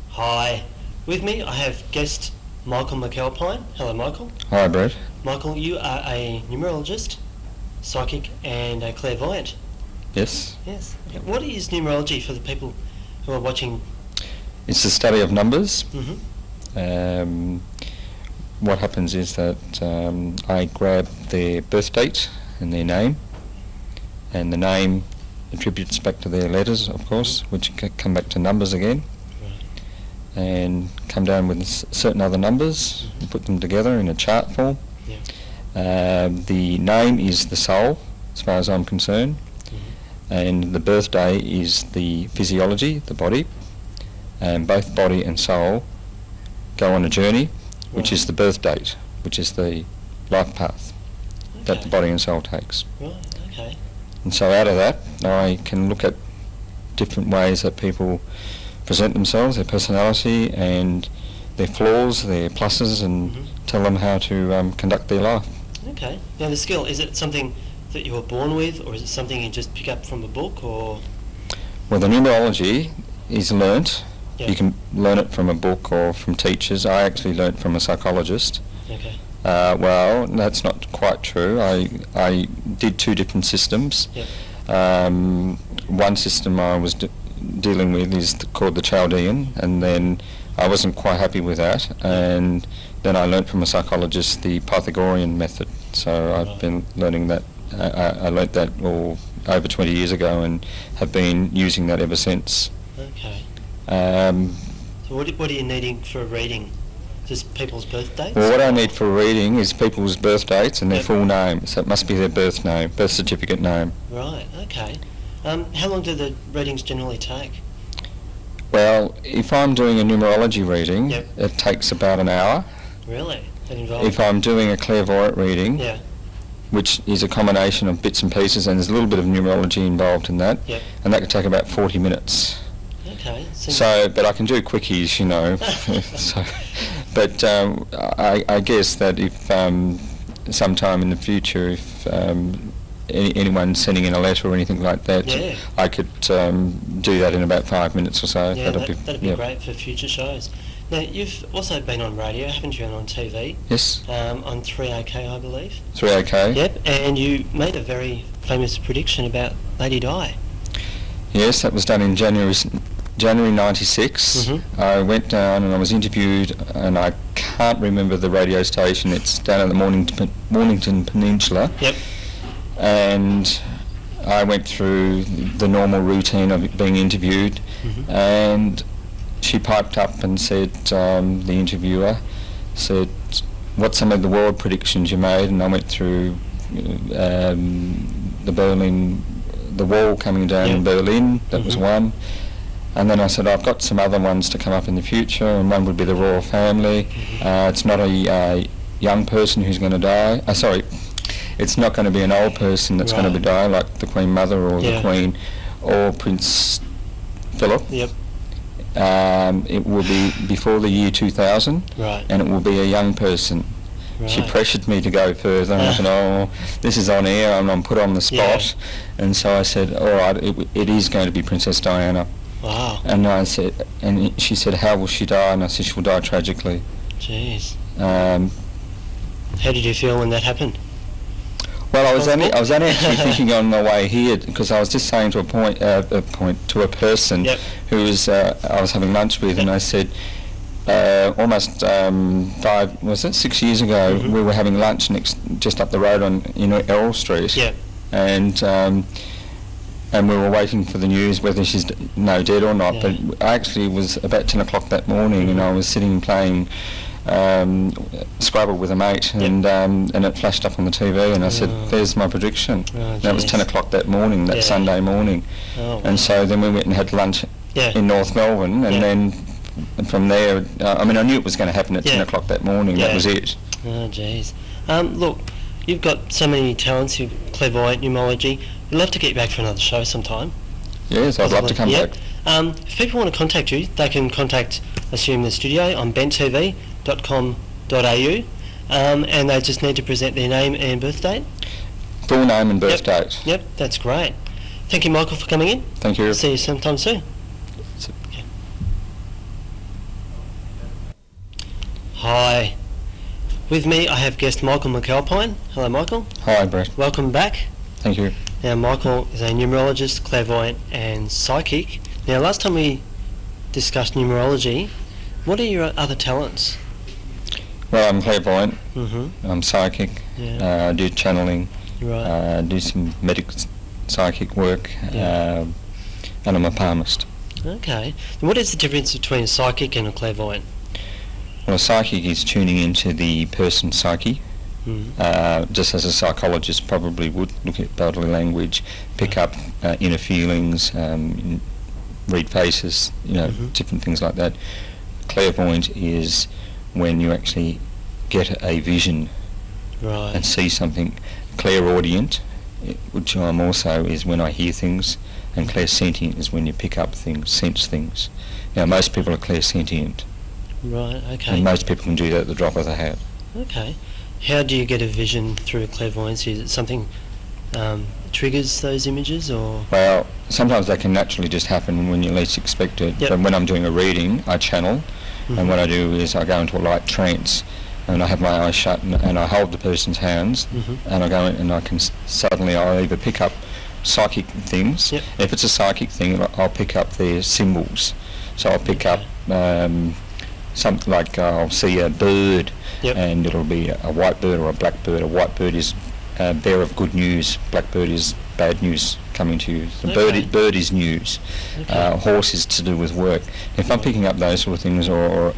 Hi, with me I have guest Michael McAlpine. Hello Michael. Hi Brett. Michael, you are a numerologist, psychic and a clairvoyant. Yes. Yes. Okay. What is numerology for the people who are watching? It's the study of numbers. Mm-hmm. What happens is that I grab their birth date and their name, and the name attributes back to their letters, of course, which come back to numbers again, and come down with certain other numbers and put them together in a chart form. Yeah. The name is the soul, as far as I'm concerned, and the birthday is the physiology, the body, and both body and soul go on a journey, which is the birth date, which is the life path that the body and soul takes. Right, okay. And so out of that, I can look at different ways that people present themselves, their personality and their flaws, their pluses, and tell them how to conduct their life. Okay. Now the skill, is it something that you were born with, or is it something you just pick up from a book, or? Well, the numerology is learnt. Yeah. You can learn it from a book or from teachers. I actually learnt from a psychologist. Okay. Well, that's not quite true. I did two different systems. Yeah. One system I was dealing with is called the Chaldean, and then I wasn't quite happy with that, and then I learnt from a psychologist the Pythagorean method. So I've been learning that. I learnt that over 20 years ago and have been using that ever since. Okay. So what are you needing for a reading? Just people's birth dates? Well, what I need for a reading is people's birth dates and their full name. So it must be their birth name, birth certificate name. Right, okay. How long do the readings generally take? Well, if I'm doing a numerology reading, it takes about an hour. Really? That involves? If I'm doing a clairvoyant reading, which is a combination of bits and pieces, and there's a little bit of numerology involved in that, and that could take about 40 minutes. Okay. So, but I can do quickies, you know. So, but I guess that if sometime in the future, if anyone sending in a letter or anything like that, I could do that in about 5 minutes or so. Yeah, that'd be great for future shows. Now, you've also been on radio, haven't you, and on TV? Yes. On 3AK, I believe. 3AK. Yep, and you made a very famous prediction about Lady Di. Yes, that was done in January 96. I went down and I was interviewed, and I can't remember the radio station. It's down at the Mornington Peninsula. Yep. And I went through the normal routine of being interviewed, and she piped up and said, the interviewer said, "What's some of the world predictions you made?" And I went through the wall coming down in Berlin. That was one. And then I said, I've got some other ones to come up in the future, and one would be the royal family. It's not a young person who's going to die. It's not going to be an old person that's going to die, like the Queen Mother or the Queen or Prince Philip. Yep. It will be before the year 2000, and it will be a young person. Right. She pressured me to go further, and I said, this is on air, and I'm put on the spot. And so I said, all right, it is going to be Princess Diana. Wow. And I said, and she said, how will she die? And I said, she will die tragically. Jeez. How did you feel when that happened? Well, I was only actually thinking on my way here, because I was just saying to a person who was I was having lunch with, and I said, almost 6 years ago, we were having lunch just up the road in Errol Street, and we were waiting for the news whether she's dead or not. But I actually was about 10 o'clock that morning, and I was sitting playing Scrabble with a mate, and it flashed up on the TV, and I said, there's my prediction. And that was 10 o'clock that morning, that Sunday morning. And so then we went and had lunch in North Melbourne, and then from there, I knew it was going to happen at 10 o'clock that morning. That was it. Oh, jeez. Look, you've got so many talents, you're clairvoyant, numerology. We'd love to get you back for another show sometime. Yes, I'd love to come back. If people want to contact you, they can contact, assume, the studio on benttv.com.au, 12JUL2003.com.au, and they just need to present their name and birth date. Full name and birth date. Yep, that's great. Thank you, Michael, for coming in. Thank you. See you sometime soon. Okay. Hi. With me, I have guest Michael McAlpine. Hello, Michael. Hi, Brett. Welcome back. Thank you. Now, Michael is a numerologist, clairvoyant, and psychic. Now, last time we discussed numerology, what are your other talents? Well, I'm clairvoyant. Mm-hmm. I'm psychic. Yeah. I do channeling. Right. Do some medical psychic work. Yeah. And I'm a palmist. Okay. And what is the difference between a psychic and a clairvoyant? Well, a psychic is tuning into the person's psyche. Just as a psychologist probably would look at bodily language, pick up inner feelings, read faces, different things like that. Clairvoyant is when you actually get a vision Right. and see something. Clairaudient, which I'm also, is when I hear things, and clairsentient is when you pick up things, sense things. Now, most people are clairsentient, Right, okay. and most people can do that at the drop of the hat. Okay. How do you get a vision through clairvoyancy? Is it something triggers those images, or? Well, sometimes that can naturally just happen when you least expect it. Yep. But when I'm doing a reading, I channel, Mhm. and what I do is I go into a light trance, and I have my eyes shut, and I hold the person's hands, Mhm. and I go in, and I can suddenly I'll either pick up psychic things. Yep. If it's a psychic thing, I'll pick up their symbols. So I'll pick up something like I'll see a bird, Yep. and it'll be a white bird or a black bird. A white bird is bearer of good news. Black bird is bad news coming to you. The Okay. bird is news. Okay. Horse is to do with work. If I'm picking up those sort of things, or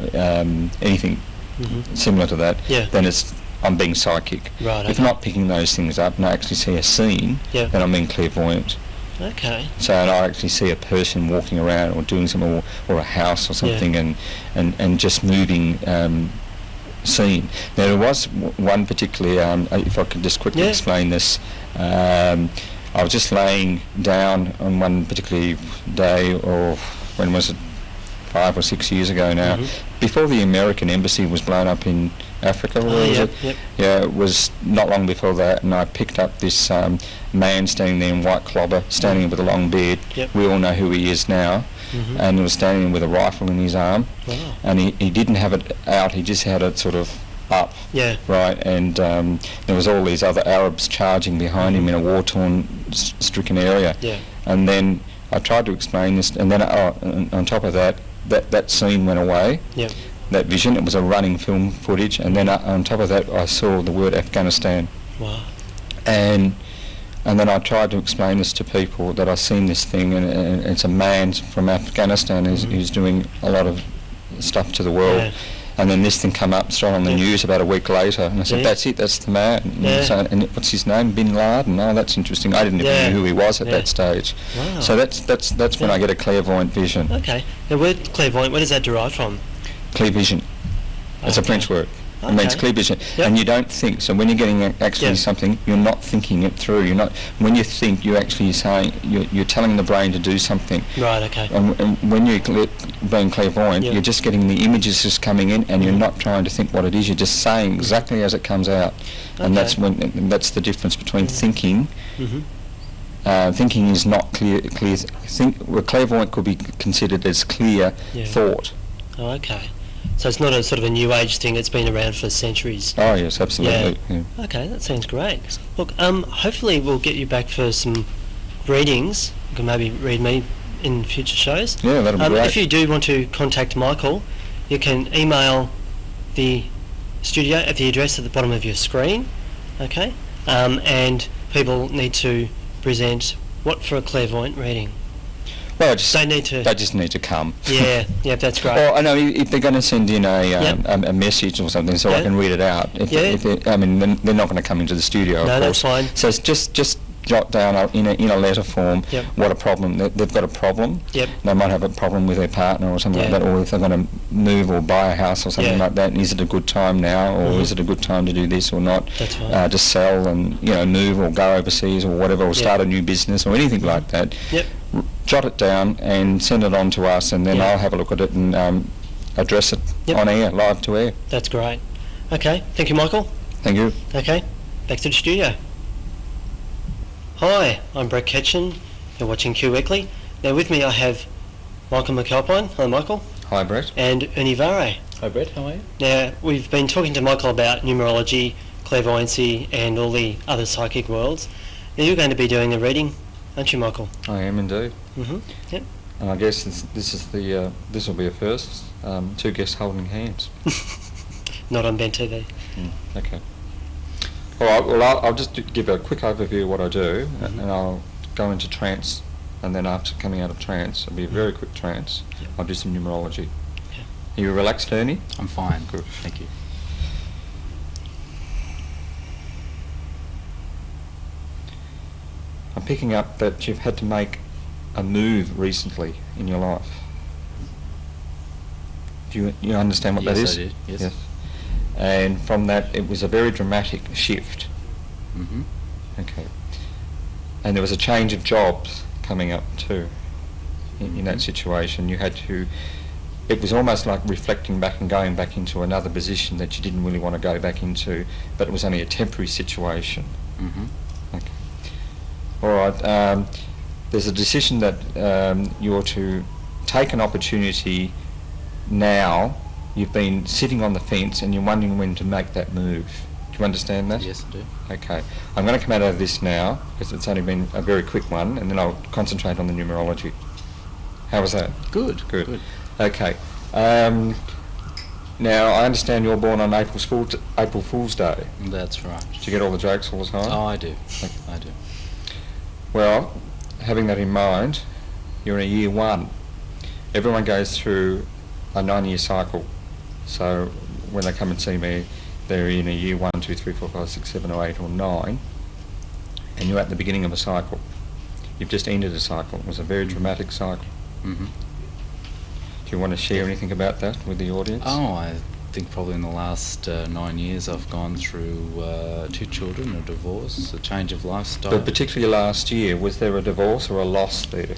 anything Mhm. similar to that, Yeah. then I'm being psychic. Right, If okay. I'm not picking those things up and I actually see a scene, Yeah. then I'm being clairvoyant. Okay. So, and I actually see a person walking around or doing something, or a house or something, and just moving scene. Now, there was one particularly, if I could just quickly Yeah. explain this, I was just laying down on one particular day, or when was it, 5 or 6 years ago now, Mhm. before the American embassy was blown up in Africa, or was yep, it? yep. Yeah, it was not long before that, and I picked up this man standing there in white clobber, standing with a long beard. Yep. We all know who he is now, Mhm. and he was standing with a rifle in his arm, Wow. and he didn't have it out, he just had it sort of up, Yeah. right, and there was all these other Arabs charging behind him in a war-torn, stricken area. Yeah. And then I tried to explain this, and then on top of that, that scene went away, Yep. that vision. It was a running film footage, and then on top of that I saw the word Afghanistan, Wow. and then I tried to explain this to people, that I've seen this thing, and it's a man from Afghanistan who's doing a lot of stuff to the world. Yeah. And then this thing come up straight on the Yeah. news about a week later, and I said, Yeah. that's it, that's the man. And Yeah. so, and what's his name? Bin Laden. Oh, that's interesting. I didn't even Yeah. know who he was at Yeah. that stage. Wow. So that's when Yeah. I get a clairvoyant vision. Okay. The word clairvoyant, where does that derive from? Clear vision. It's a Okay. French word. It means Okay. clear vision. Yep. And you don't think. So when you're getting actually Yeah. something, you're not thinking it through. You're not. When you think, you're actually saying, you're telling the brain to do something. Right, okay. And when you're being clairvoyant, Yeah. you're just getting the images just coming in, and you're not trying to think what it is. You're just saying exactly as it comes out. And Okay. that's the difference between thinking. Mm-hmm. Thinking is not clear. Well, clairvoyant could be considered as clear Yeah. thought. Oh, okay. So it's not a sort of a new age thing, it's been around for centuries. Oh yes, absolutely. Yeah. Okay, that sounds great. Look, hopefully we'll get you back for some readings. You can maybe read me in future shows. Yeah, that'll be great. If you do want to contact Michael, you can email the studio at the address at the bottom of your screen, okay? And people need to present what for a clairvoyant reading? Well, They just need to come. Yeah, that's great. Or I know if they're going to send in a message or something, so I Yeah. can read it out. I mean, they're not going to come into the studio. No, of that's course. fine. So it's just jot down in a letter form Yep. what a problem they've got a problem. Yep. They might have a problem with their partner or something Yeah. like that, or if they're going to move or buy a house or something Yeah. like that. And is it a good time now, or Mhm. is it a good time to do this or not? That's right. To sell and move or go overseas or whatever, or start a new business or anything like that. Yep. Jot it down and send it on to us, and then Yeah. I'll have a look at it and address it Yep. on air, live to air. That's great. Okay, thank you, Michael. Thank you. Okay, back to the studio. Hi, I'm Brett Ketchen. You're watching Q Weekly. Now with me I have Michael McAlpine. Hello, Michael. Hi, Brett. And Ernie Vare. Hi Brett, how are you? Now, we've been talking to Michael about numerology, clairvoyancy and all the other psychic worlds. Now you're going to be doing a reading, aren't you, Michael? I am indeed. Yep. And I guess this will be a first. 2 guests holding hands. Not on Ben TV. Okay. All right. Well, I'll just give a quick overview of what I do, and I'll go into trance, and then after coming out of trance, it'll be a very quick trance. Yep. I'll do some numerology. Okay. Are you relaxed, Ernie? I'm fine. Good. Thank you. I'm picking up that you've had to make a move recently in your life. Do you understand what that is? Yes, I did. Yes. And from that, it was a very dramatic shift. Mm-hmm. Okay. And there was a change of jobs coming up too. In that situation, you had to. It was almost like reflecting back and going back into another position that you didn't really want to go back into, but it was only a temporary situation. Mm-hmm. Okay. All right. There's a decision that you're to take an opportunity now. You've been sitting on the fence and you're wondering when to make that move. Do you understand that? Yes, I do. Okay. I'm going to come out of this now because it's only been a very quick one, and then I'll concentrate on the numerology. How was that? Good. Good. Okay. Now, I understand you're born on April Fool's Day. That's right. Did you get all the jokes all the time? Oh, I do. Okay. I do. Well, having that in mind, you're in a year 1. Everyone goes through a 9-year cycle. So when they come and see me, they're in a year 1, 2, 3, 4, 5, 6, 7 or 8 or 9, and you're at the beginning of a cycle. You've just ended a cycle. It was a very dramatic cycle. Mm-hmm. Do you want to share anything about that with the audience? Oh, I think probably in the last 9 years I've gone through 2 children, a divorce, a change of lifestyle. But particularly last year, was there a divorce or a loss there?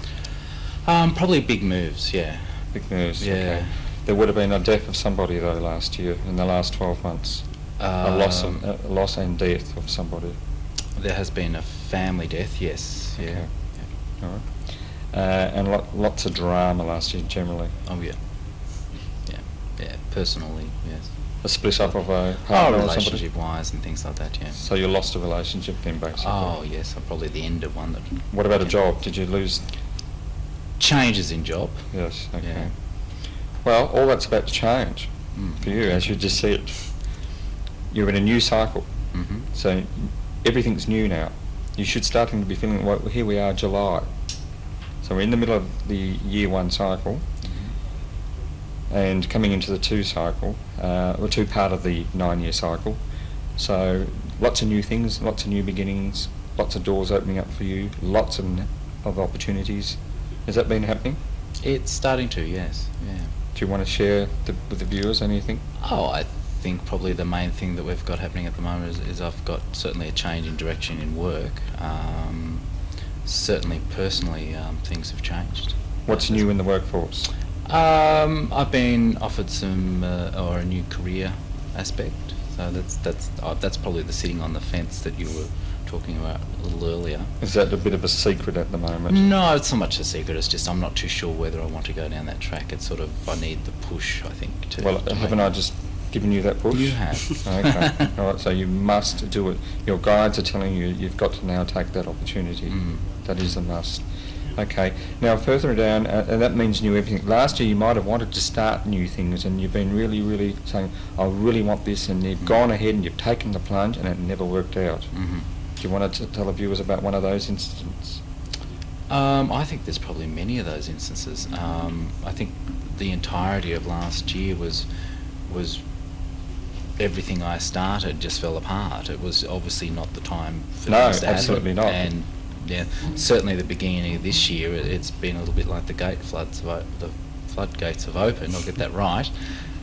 Probably big moves, yeah. Big news. Yeah. Okay. There would have been a death of somebody though last year in the last 12 months. A loss and death of somebody. There has been a family death, yes. Yeah. Okay. All right. And lots of drama last year generally. Oh, yeah. Yeah, personally, yes. A split up of a partner or somebody? Relationship-wise and things like that, yeah. So you lost a relationship then, basically? Oh, yes, probably the end of one. What about a job? Did you lose? Changes in job. Yes, okay. Yeah. Well, all that's about to change for you, as you just said. You're in a new cycle, Mm-hmm. so everything's new now. You should starting to be feeling, well, here we are, July. So we're in the middle of the year 1 cycle, and coming into the 2 cycle, or 2 part of the 9-year cycle. So lots of new things, lots of new beginnings, lots of doors opening up for you, lots of opportunities. Has that been happening? It's starting to, yes, yeah. Do you want to share with the viewers anything? Oh, I think probably the main thing that we've got happening at the moment is I've got certainly a change in direction in work. Certainly personally, things have changed. What's new in the workforce? I've been offered some or a new career aspect. So that's probably the sitting on the fence that you were talking about a little earlier. Is that a bit of a secret at the moment? No, it's not much a secret. It's just I'm not too sure whether I want to go down that track. It's sort of I need the push, I think. Well, haven't I just given you that push? You have. Okay. All right. So you must do it. Your guides are telling you you've got to now take that opportunity. That is a must. Okay. Now further down, and that means new everything. Last year you might have wanted to start new things, and you've been really, really saying, "I really want this," and you've gone ahead and you've taken the plunge, and it never worked out. Do you want to tell the viewers about one of those instances? I think there's probably many of those instances. I think the entirety of last year was everything I started just fell apart. It was obviously not the time for things to happen. Absolutely not. And yeah, certainly the beginning of this year, it's been a little bit like the floodgates have opened. I'll get that right.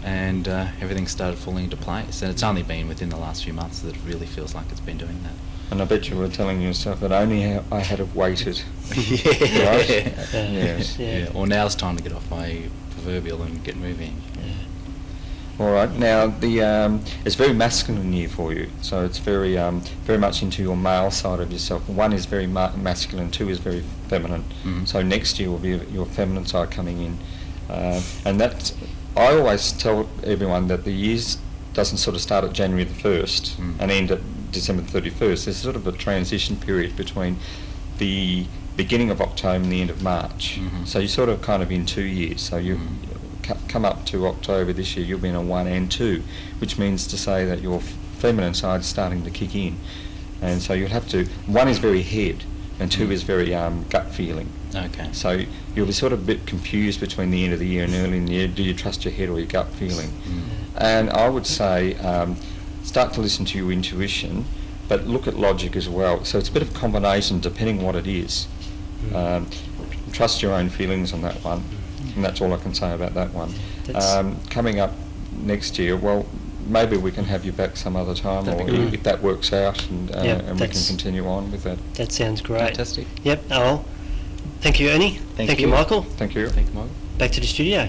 And everything started falling into place. And it's only been within the last few months that it really feels like it's been doing that. And I bet you were telling yourself that only I had have waited. Yeah. Right? Yeah. Yes. Yeah. Or now it's time to get off my proverbial and get moving. All right. Now it's very masculine year for you, so it's very much into your male side of yourself. 1 is very masculine, 2 is very feminine. Mhm. So next year will be your feminine side coming in, and that I always tell everyone that the years doesn't sort of start at January the 1st and end at December the 31st. There's sort of a transition period between the beginning of October and the end of March. Mhm. So you're sort of kind of in 2 years. So you come up to October this year, you'll be in a 1 and 2, which means to say that your feminine side's starting to kick in. And so you'll have to, 1 is very head and 2 is very gut feeling. Okay. So you'll be sort of a bit confused between the end of the year and early in the year. Do you trust your head or your gut feeling? And I would say start to listen to your intuition, but look at logic as well. So it's a bit of a combination depending what it is. Trust your own feelings on that one, and that's all I can say about that one. Coming up next year, well, maybe we can have you back some other time, That'd or be great. if that works out, and we can continue on with that. That sounds great. Fantastic. Yep. Oh, well, thank you, Ernie. Thank Thank you, you. Michael. Thank you. Thank you, Michael. Back to the studio.